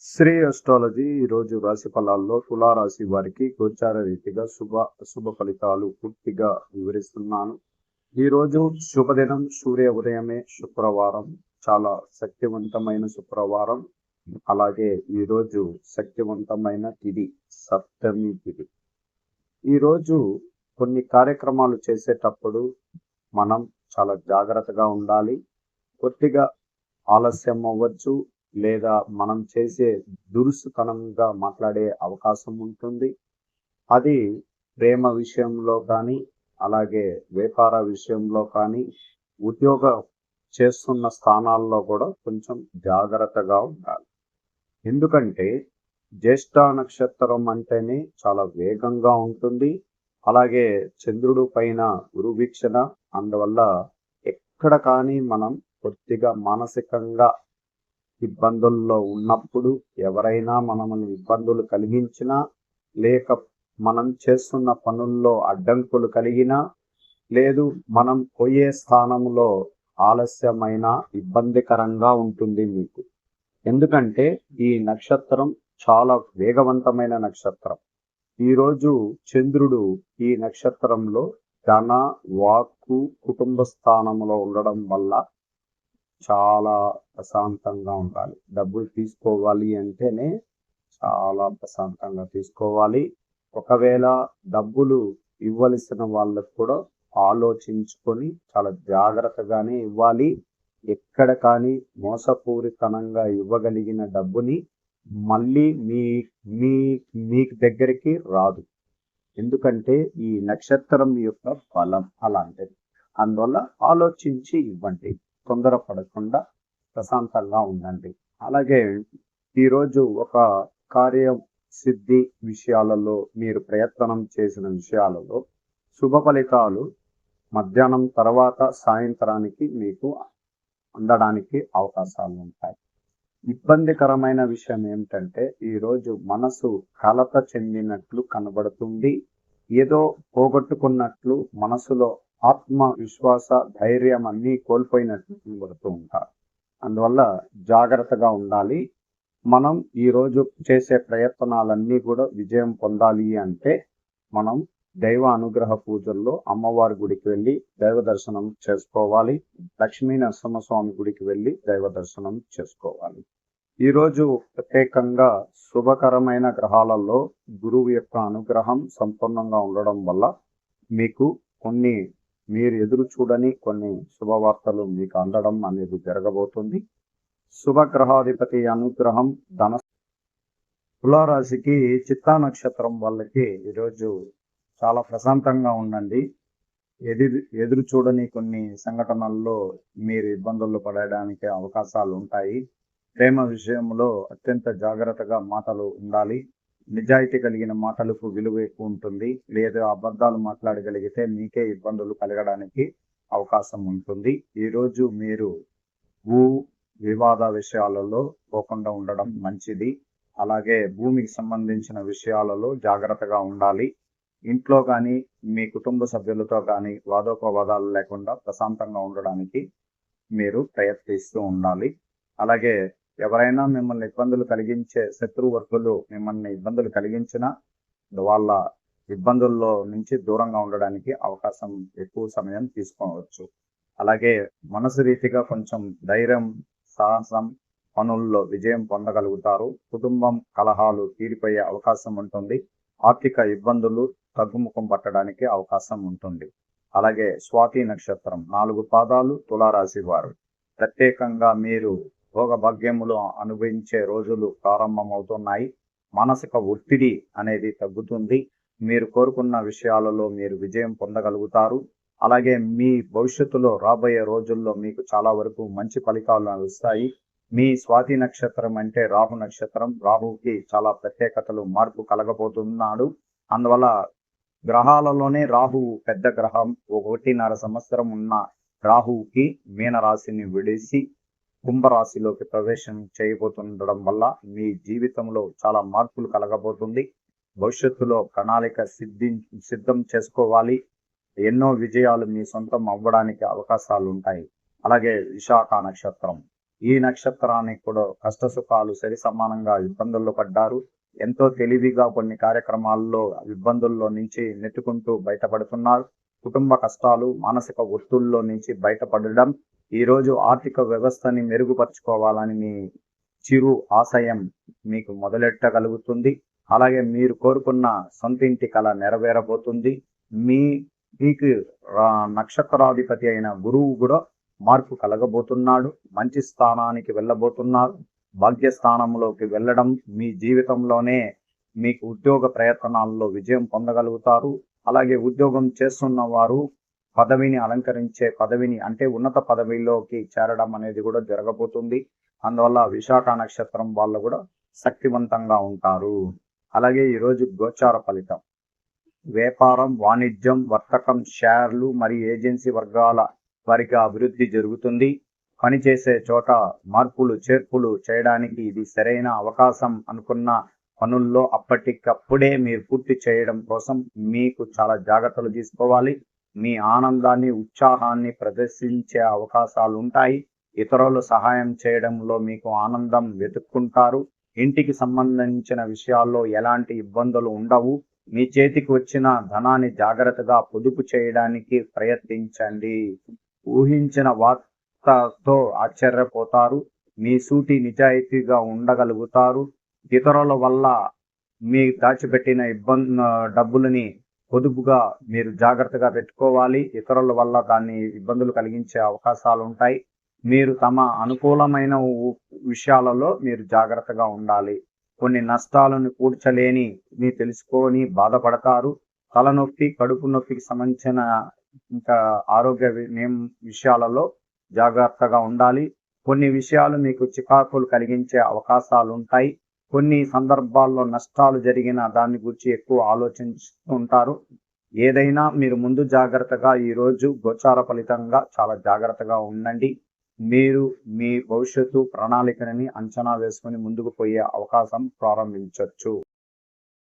Shri astrology ఈరోజు రాశి ఫలాల్లో తులారాశి వారికి గోచార రీతిగా శుభ ఫలితాలు పూర్తిగా వివరిస్తున్నాను. ఈరోజు శుభదినం సూర్య ఉదయమే శుక్రవారం, చాలా శక్తివంతమైన శుక్రవారం. అలాగే ఈరోజు శక్తివంతమైన తిథి సప్తమి తిథి. ఈరోజు కొన్ని కార్యక్రమాలు చేసేటప్పుడు మనం చాలా జాగ్రత్తగా ఉండాలి. కొద్దిగా ఆలస్యం అవ్వచ్చు, లేదా మనం చేసే దురుసుతనంగా మాట్లాడే అవకాశం ఉంటుంది. అది ప్రేమ విషయంలో కానీ, అలాగే వ్యాపార విషయంలో కానీ, ఉద్యోగం చేస్తున్న స్థానాల్లో కూడా కొంచెం జాగ్రత్తగా ఉండాలి. ఎందుకంటే జ్యేష్ఠ నక్షత్రం అంటేనే చాలా వేగంగా ఉంటుంది. అలాగే చంద్రుడు పైన గురు వీక్షణ, అందువల్ల ఎక్కడ కానీ మనం కొద్దిగా మానసికంగా ఇబ్బందుల్లో ఉన్నప్పుడు, ఎవరైనా మనల్ని ఇబ్బందులు కలిగించినా, లేక మనం చేస్తున్న పనుల్లో అడ్డంకులు కలిగినా, లేదు మనం పోయే స్థానంలో ఆలస్యమైన ఇబ్బందికరంగా ఉంటుంది మీకు. ఎందుకంటే ఈ నక్షత్రం చాలా వేగవంతమైన నక్షత్రం. ఈరోజు చంద్రుడు ఈ నక్షత్రంలో ధన, వాక్కు, కుటుంబ స్థానంలో ఉండడం వల్ల చాలా ప్రశాంతంగా ఉండాలి. డబ్బులు తీసుకోవాలి అంటేనే చాలా ప్రశాంతంగా తీసుకోవాలి. ఒకవేళ డబ్బులు ఇవ్వవలసిన వాళ్ళకు కూడా ఆలోచించుకొని చాలా జాగ్రత్తగానే ఇవ్వాలి. ఎక్కడ కానీ మోసపూరితనంగా ఇవ్వగలిగిన డబ్బుని మళ్ళీ మీకు దగ్గరికి రాదు. ఎందుకంటే ఈ నక్షత్రం యొక్క బలం అలాంటిది. అందువల్ల ఆలోచించి ఇవ్వండి, తొందరపడకుండా ప్రశాంతంగా ఉండండి. అలాగే ఈరోజు ఒక కార్యం సిద్ధి విషయాలలో, మీరు ప్రయత్నం చేసిన విషయాలలో శుభ ఫలితాలు మధ్యాహ్నం తర్వాత సాయంత్రానికి మీకు అందడానికి అవకాశాలు ఉంటాయి. ఇబ్బందికరమైన విషయం ఏమిటంటే ఈరోజు మనసు కలత చెందినట్లు కనబడుతుంది. ఏదో పోగొట్టుకున్నట్లు మనసులో ఆత్మవిశ్వాస, ధైర్యం అన్నీ కోల్పోయినట్లు కనబడుతూ ఉంటారు. అందువల్ల జాగ్రత్తగా ఉండాలి. మనం ఈరోజు చేసే ప్రయత్నాలన్నీ కూడా విజయం పొందాలి అంటే మనం దైవ అనుగ్రహ పూజల్లో అమ్మవారి గుడికి వెళ్ళి దైవ దర్శనం చేసుకోవాలి. లక్ష్మీ నరసింహస్వామి గుడికి వెళ్ళి దైవ దర్శనం చేసుకోవాలి. ఈరోజు ప్రత్యేకంగా శుభకరమైన గ్రహాలలో గురువు యొక్క అనుగ్రహం సంపూర్ణంగా ఉండడం వల్ల మీకు మీరు ఎదురు చూడని కొన్ని శుభవార్తలు మీకు అందడం అనేది జరగబోతుంది. శుభగ్రహాధిపతి అనుగ్రహం తులారాశికి చిత్తా నక్షత్రం వాళ్ళకి ఈరోజు చాలా ప్రశాంతంగా ఉండండి. ఎదురు చూడని కొన్ని సంఘటనల్లో మీరు ఇబ్బందులు పడడానికి అవకాశాలు ఉంటాయి. ప్రేమ విషయంలో అత్యంత జాగ్రత్తగా మాటలు ఉండాలి. నిజాయితీ కలిగిన మాటలకు విలువ ఎక్కువ ఉంటుంది. లేదా అబద్ధాలు మాట్లాడగలిగితే మీకే ఇబ్బందులు కలగడానికి అవకాశం ఉంటుంది. ఈరోజు మీరు భూ వివాద విషయాలలో పోకుండా ఉండడం మంచిది. అలాగే భూమికి సంబంధించిన విషయాలలో జాగ్రత్తగా ఉండాలి. ఇంట్లో కానీ మీ కుటుంబ సభ్యులతో కానీ వాదోపవాదాలు లేకుండా ప్రశాంతంగా ఉండడానికి మీరు ప్రయత్నిస్తూ ఉండాలి. అలాగే ఎవరైనా మిమ్మల్ని ఇబ్బందులు కలిగించే శత్రువర్గులు మిమ్మల్ని ఇబ్బందులు కలిగించినా వాళ్ళ ఇబ్బందుల్లో నుంచి దూరంగా ఉండడానికి అవకాశం ఎక్కువ సమయం తీసుకోవచ్చు. అలాగే మనసు రీతిగా కొంచెం ధైర్యం, సాహసం, పనుల్లో విజయం పొందగలుగుతారు. కుటుంబం కలహాలు తీరిపోయే అవకాశం ఉంటుంది. ఆర్థిక ఇబ్బందులు తగ్గుముఖం పట్టడానికి అవకాశం ఉంటుంది. అలాగే స్వాతి నక్షత్రం 4 పాదాలు తులారాశి వారు ప్రత్యేకంగా మీరు భోగభాగ్యములు అనుభవించే రోజులు ప్రారంభమవుతున్నాయి. మానసిక ఒత్తిడి అనేది తగ్గుతుంది. మీరు కోరుకున్న విషయాలలో మీరు విజయం పొందగలుగుతారు. అలాగే మీ భవిష్యత్తులో రాబోయే రోజుల్లో మీకు చాలా వరకు మంచి ఫలితాలు వస్తాయి. మీ స్వాతి నక్షత్రం అంటే రాహు నక్షత్రం. రాహుకి చాలా ప్రత్యేకతలు, మార్పు కలగబోతున్నాడు. అందువల్ల గ్రహాలలోనే రాహువు పెద్ద గ్రహం. 1.5 సంవత్సరం ఉన్న రాహువుకి మీనరాశిని విడిసి కుంభరాశిలోకి ప్రవేశం చేయబోతుండడం వల్ల మీ జీవితంలో చాలా మార్పులు కలగబోతుంది. భవిష్యత్తులో ప్రణాళిక సిద్ధం చేసుకోవాలి. ఎన్నో విజయాలు మీ సొంతం అవ్వడానికి అవకాశాలు ఉంటాయి. అలాగే విశాఖ నక్షత్రం ఈ నక్షత్రానికి కూడా కష్ట సుఖాలు సరి సమానంగా ఇబ్బందుల్లో పడ్డారు. ఎంతో తెలివిగా కొన్ని కార్యక్రమాల్లో ఇబ్బందుల్లో నుంచి నెట్టుకుంటూ బయటపడుతున్నారు. కుటుంబ కష్టాలు, మానసిక ఒత్తిళ్లలో నుంచి బయటపడడం, ఈరోజు ఆర్థిక వ్యవస్థని మెరుగుపరుచుకోవాలని మీ చిరు ఆశయం మీకు మొదలెట్టగలుగుతుంది. అలాగే మీరు కోరుకున్న సొంత ఇంటి కళ నెరవేరబోతుంది. మీకు నక్షత్రాధిపతి అయిన గురువు కూడా మార్పు కలగబోతున్నాడు. మంచి స్థానానికి వెళ్ళబోతున్నారు. భాగ్యస్థానంలోకి వెళ్ళడం మీ జీవితంలోనే మీకు ఉద్యోగ ప్రయత్నాల్లో విజయం పొందగలుగుతారు. అలాగే ఉద్యోగం చేస్తున్న వారు పదవిని అలంకరించే పదవిని అంటే ఉన్నత పదవిలోకి చేరడం అనేది కూడా జరగబోతుంది. అందువల్ల విశాఖ నక్షత్రం వాళ్ళు కూడా శక్తివంతంగా ఉంటారు. అలాగే ఈరోజు గోచార ఫలితం: వ్యాపారం, వాణిజ్యం, వర్తకం, షేర్లు మరియు ఏజెన్సీ వర్గాల వారికి అభివృద్ధి జరుగుతుంది. పనిచేసే చోట మార్పులు చేర్పులు చేయడానికి ఇది సరైన అవకాశం. అనుకున్న పనుల్లో అప్పటికప్పుడే మీరు పూర్తి చేయడం కోసం మీకు చాలా జాగ్రత్తలు తీసుకోవాలి. మీ ఆనందాన్ని, ఉత్సాహాన్ని ప్రదర్శించే అవకాశాలు ఉంటాయి. ఇతరులు సహాయం చేయడంలో మీకు ఆనందం వెతుక్కుంటారు. ఇంటికి సంబంధించిన విషయాల్లో ఎలాంటి ఇబ్బందులు ఉండవు. మీ చేతికి వచ్చిన ధనాన్ని జాగ్రత్తగా పొదుపు చేయడానికి ప్రయత్నించండి. ఊహించిన వార్తతో ఆశ్చర్యపోతారు. మీ సూటి నిజాయితీగా ఉండగలుగుతారు. ఇతరుల వల్ల మీ దాచిపెట్టిన డబ్బులని పొదుపుగా మీరు జాగ్రత్తగా పెట్టుకోవాలి. ఇతరుల వల్ల దాన్ని ఇబ్బందులు కలిగించే అవకాశాలు ఉంటాయి. మీరు తమ అనుకూలమైన విషయాలలో మీరు జాగ్రత్తగా ఉండాలి. కొన్ని నష్టాలను కూర్చలేని మీ తెలుసుకొని బాధపడతారు. తలనొప్పి, కడుపు నొప్పికి సంబంధించిన ఇంకా ఆరోగ్య విషయాలలో జాగ్రత్తగా ఉండాలి. కొన్ని విషయాలు మీకు చికాకులు కలిగించే అవకాశాలు ఉంటాయి. కొన్ని సందర్భాల్లో నష్టాలు జరిగిన దాని గురించి ఎక్కువ ఆలోచిస్తుంటారు. ఏదైనా మీరు ముందు జాగ్రత్తగా ఈరోజు గోచార ఫలితంగా చాలా జాగ్రత్తగా ఉండండి. మీరు మీ భవిష్యత్తు ప్రణాళికని అంచనా వేసుకొని ముందుకు పోయే అవకాశం ప్రారంభించవచ్చు.